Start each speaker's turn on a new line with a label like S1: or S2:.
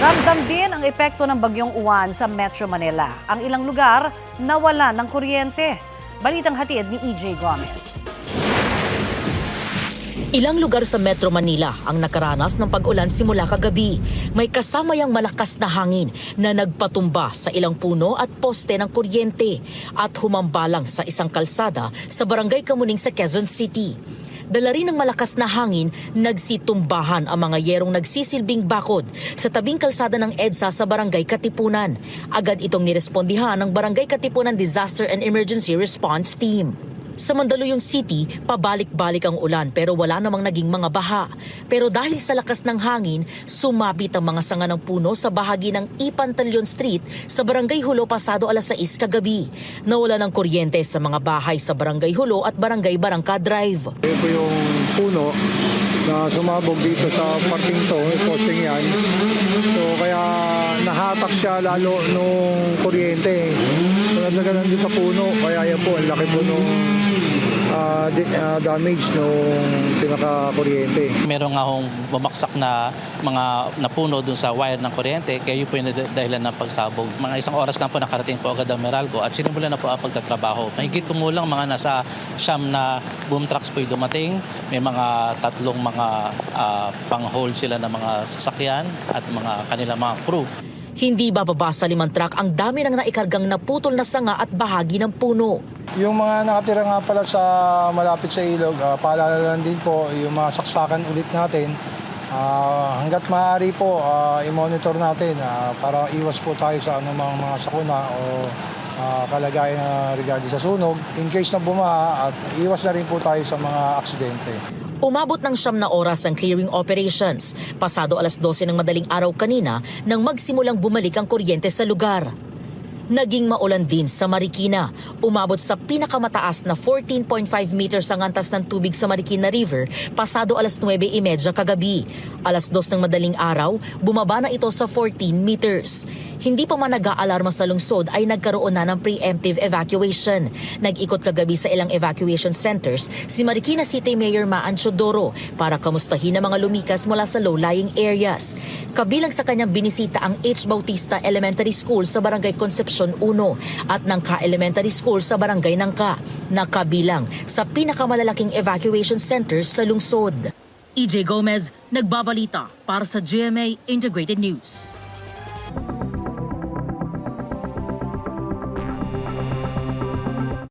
S1: Ramdam din ang epekto ng bagyong Uwan sa Metro Manila. Ang ilang lugar nawala ng kuryente. Balitang hatid ni EJ Gomez.
S2: Ilang lugar sa Metro Manila ang nakaranas ng pag-ulan simula kagabi. May kasamayang malakas na hangin na nagpatumba sa ilang puno at poste ng kuryente at humambalang sa isang kalsada sa Barangay Kamuning sa Quezon City. Dala rin ng malakas na hangin, nagsitumbahan ang mga yerong nagsisilbing bakod sa tabing kalsada ng EDSA sa Barangay Katipunan. Agad itong nirespondihan ng Barangay Katipunan Disaster and Emergency Response Team. Sa Mandaluyong City, pabalik-balik ang ulan pero wala namang naging mga baha. Pero dahil sa lakas ng hangin, sumabit ang mga sanga ng puno sa bahagi ng Ipantalyon Street sa Barangay Hulo pasado alas 6 kagabi. Nawala ng kuryente sa mga bahay sa Barangay Hulo at Barangay Barangka Drive.
S3: Ito po yung puno na sumabog dito sa parking to, posting yan. So kaya nahatak siya lalo nung kuryente. So nagagalan din sa puno, kaya yan po, ang laki po nung damage nung pinaka-kuryente.
S4: Meron nga hong bumaksak na mga napuno dun sa wire ng kuryente, kaya yun po yung dahilan ng pagsabog. Mga isang oras lang po nakarating po agad ang Meralco at sinimulan na po ang pagtatrabaho. Mahigit kumulang mga nasa siyam na boom trucks po yung dumating. May mga tatlong mga pang-hold sila ng mga sasakyan at mga kanilang mga crew.
S2: Hindi bababa sa 5 truck ang dami ng naikargang naputol na sanga at bahagi ng puno.
S3: Yung mga nakatira nga pala sa malapit sa ilog, paalala lang din po yung mga saksakan ulit natin. Hanggat maaari po, i-monitor natin para iwas po tayo sa anumang mga sakuna o kalagayan na regarding sa sunog. In case na bumaha, at iwas na rin po tayo sa mga aksidente.
S2: Umabot ng 9 na oras ang clearing operations. Pasado alas 12 ng madaling araw kanina nang magsimulang bumalik ang kuryente sa lugar. Naging maulan din sa Marikina. Umabot sa pinakamataas na 14.5 meters ang antas ng tubig sa Marikina River pasado alas 9:30 kagabi. Alas 2 ng madaling araw, bumaba na ito sa 14 meters. Hindi pa man nag-aalarma sa lungsod ay nagkaroon na ng preemptive evacuation. Nag-ikot kagabi sa ilang evacuation centers si Marikina City Mayor Maan Chodoro para kamustahin ang mga lumikas mula sa low-lying areas. Kabilang sa kanyang binisita ang H. Bautista Elementary School sa Barangay Concepcion 1 at Nangka Elementary School sa Barangay Nangka na kabilang sa pinakamalalaking evacuation centers sa lungsod. EJ Gomez, nagbabalita para sa GMA Integrated News.